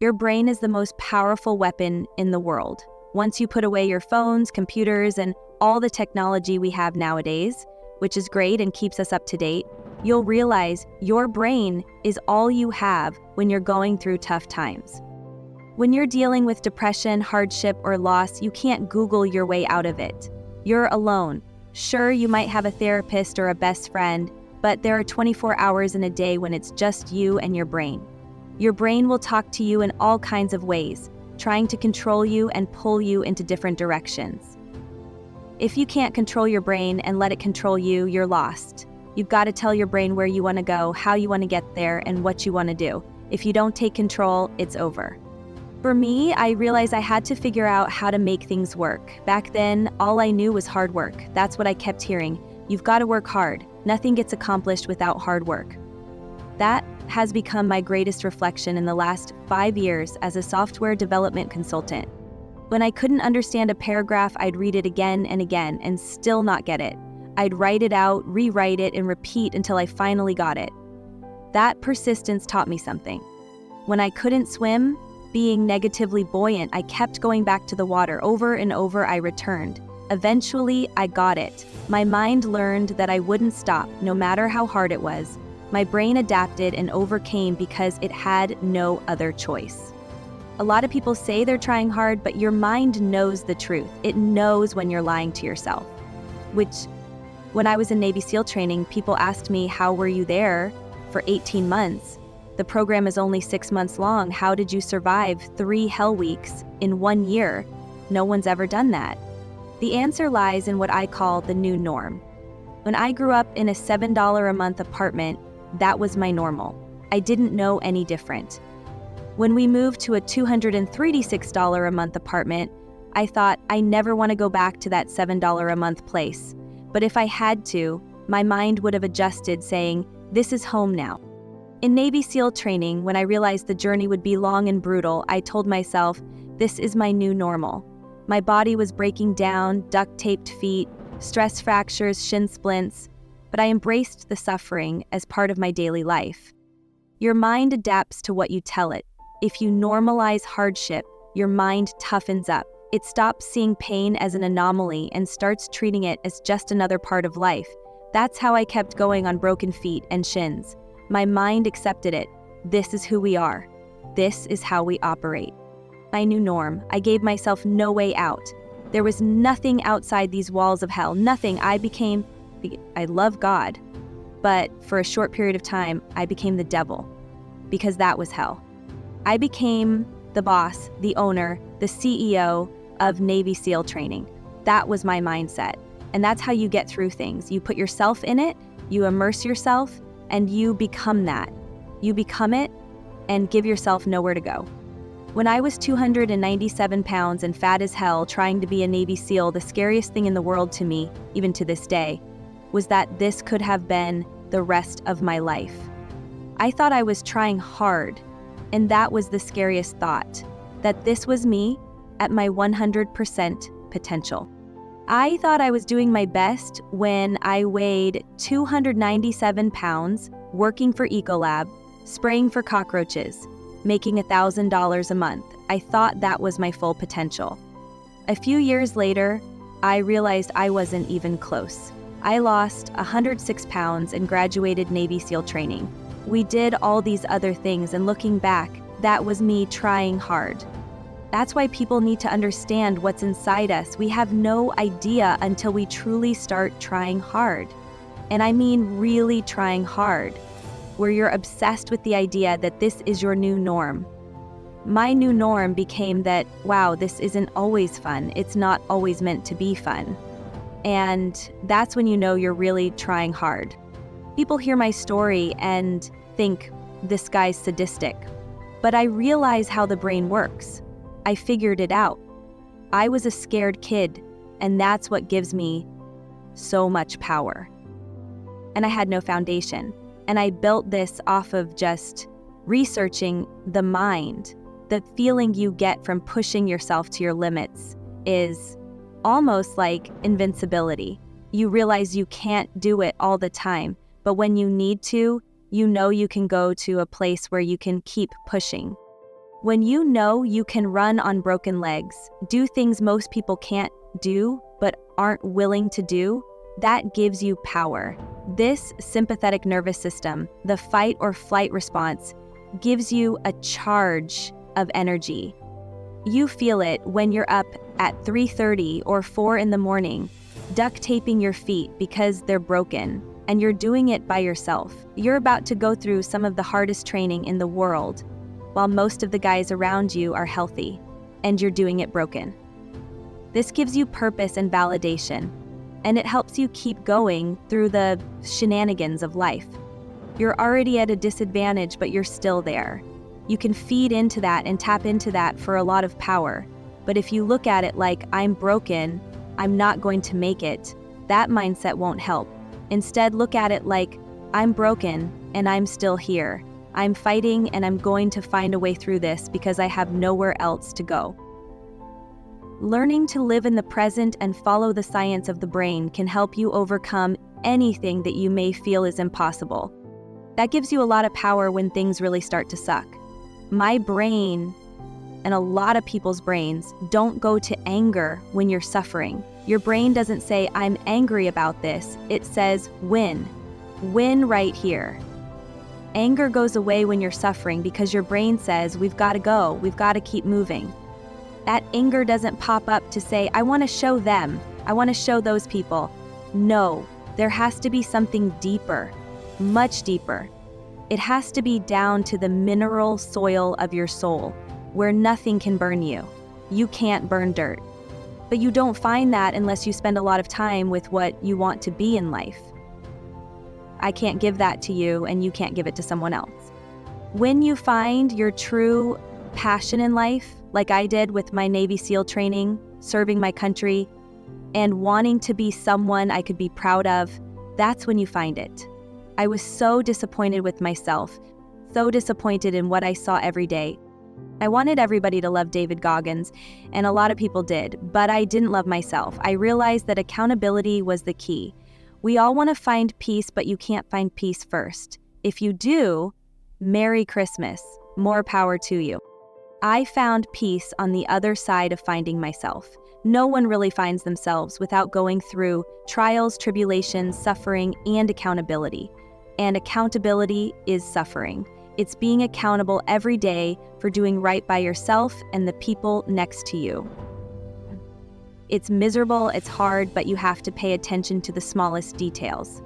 Your brain is the most powerful weapon in the world. Once you put away your phones, computers, and all the technology we have nowadays, which is great and keeps us up to date, you'll realize your brain is all you have when you're going through tough times. When you're dealing with depression, hardship, or loss, you can't Google your way out of it. You're alone. Sure, you might have a therapist or a best friend, but there are 24 hours in a day when it's just you and your brain. Your brain will talk to you in all kinds of ways, trying to control you and pull you into different directions. If you can't control your brain and let it control you, you're lost. You've got to tell your brain where you want to go, how you want to get there, and what you want to do. If you don't take control, it's over. For me, I realized I had to figure out how to make things work. Back then, all I knew was hard work. That's what I kept hearing. You've got to work hard. Nothing gets accomplished without hard work. That has become my greatest reflection in the last 5 years as a software development consultant. When I couldn't understand a paragraph, I'd read it again and again and still not get it. I'd write it out, rewrite it, and repeat until I finally got it. That persistence taught me something. When I couldn't swim, being negatively buoyant, I kept going back to the water. Over and over, I returned. Eventually, I got it. My mind learned that I wouldn't stop, no matter how hard it was. My brain adapted and overcame because it had no other choice. A lot of people say they're trying hard, but your mind knows the truth. It knows when you're lying to yourself. When I was in Navy SEAL training, people asked me, how were you there for 18 months? The program is only 6 months long. How did you survive 3 hell weeks in 1 year? No one's ever done that. The answer lies in what I call the new norm. When I grew up in a $7 a month apartment, that was my normal. I didn't know any different. When we moved to a $236 a month apartment, I thought I never want to go back to that $7 a month place. But if I had to, my mind would have adjusted, saying, this is home now. In Navy SEAL training, when I realized the journey would be long and brutal, I told myself, this is my new normal. My body was breaking down, duct-taped feet, stress fractures, shin splints, but I embraced the suffering as part of my daily life. Your mind adapts to what you tell it. If you normalize hardship, your mind toughens up. It stops seeing pain as an anomaly and starts treating it as just another part of life. That's how I kept going on broken feet and shins. My mind accepted it. This is who we are. This is how we operate. My new norm. I gave myself no way out. There was nothing outside these walls of hell. Nothing. I love God, but for a short period of time, I became the devil, because that was hell. I became the boss, the owner, the CEO of Navy SEAL training. That was my mindset. And that's how you get through things. You put yourself in it, you immerse yourself, and you become that. You become it and give yourself nowhere to go. When I was 297 pounds and fat as hell trying to be a Navy SEAL, the scariest thing in the world to me, even to this day, was that this could have been the rest of my life. I thought I was trying hard, and that was the scariest thought, that this was me at my 100% potential. I thought I was doing my best when I weighed 297 pounds, working for Ecolab, spraying for cockroaches, making $1,000 a month. I thought that was my full potential. A few years later, I realized I wasn't even close. I lost 106 pounds and graduated Navy SEAL training. We did all these other things, and looking back, that was me trying hard. That's why people need to understand what's inside us. We have no idea until we truly start trying hard. And I mean really trying hard, where you're obsessed with the idea that this is your new norm. My new norm became that, wow, this isn't always fun. It's not always meant to be fun. And that's when you know you're really trying hard. People hear my story and think, this guy's sadistic. But I realize how the brain works. I figured it out. I was a scared kid, and that's what gives me so much power. And I had no foundation. And I built this off of just researching the mind. The feeling you get from pushing yourself to your limits is almost like invincibility. You realize you can't do it all the time, but when you need to, you know you can go to a place where you can keep pushing. When you know you can run on broken legs, do things most people can't do but aren't willing to do, that gives you power. This sympathetic nervous system, the fight or flight response, gives you a charge of energy. You feel it when you're up at 3:30 or 4 in the morning, duct taping your feet because they're broken, and you're doing it by yourself. You're about to go through some of the hardest training in the world, while most of the guys around you are healthy, and you're doing it broken. This gives you purpose and validation, and it helps you keep going through the shenanigans of life. You're already at a disadvantage, but you're still there. You can feed into that and tap into that for a lot of power. But if you look at it like, I'm broken, I'm not going to make it, that mindset won't help. Instead, look at it like, I'm broken and I'm still here. I'm fighting and I'm going to find a way through this because I have nowhere else to go. Learning to live in the present and follow the science of the brain can help you overcome anything that you may feel is impossible. That gives you a lot of power when things really start to suck. My brain, and a lot of people's brains, don't go to anger when you're suffering. Your brain doesn't say, I'm angry about this. It says, win. Win right here. Anger goes away when you're suffering because your brain says, we've got to go, we've got to keep moving. That anger doesn't pop up to say, I want to show them, I want to show those people. No, there has to be something deeper, much deeper. It has to be down to the mineral soil of your soul, where nothing can burn you. You can't burn dirt. But you don't find that unless you spend a lot of time with what you want to be in life. I can't give that to you, and you can't give it to someone else. When you find your true passion in life, like I did with my Navy SEAL training, serving my country, and wanting to be someone I could be proud of, that's when you find it. I was so disappointed with myself, so disappointed in what I saw every day. I wanted everybody to love David Goggins, and a lot of people did, but I didn't love myself. I realized that accountability was the key. We all want to find peace, but you can't find peace first. If you do, Merry Christmas. More power to you. I found peace on the other side of finding myself. No one really finds themselves without going through trials, tribulations, suffering, and accountability. And accountability is suffering. It's being accountable every day for doing right by yourself and the people next to you. It's miserable, it's hard, but you have to pay attention to the smallest details.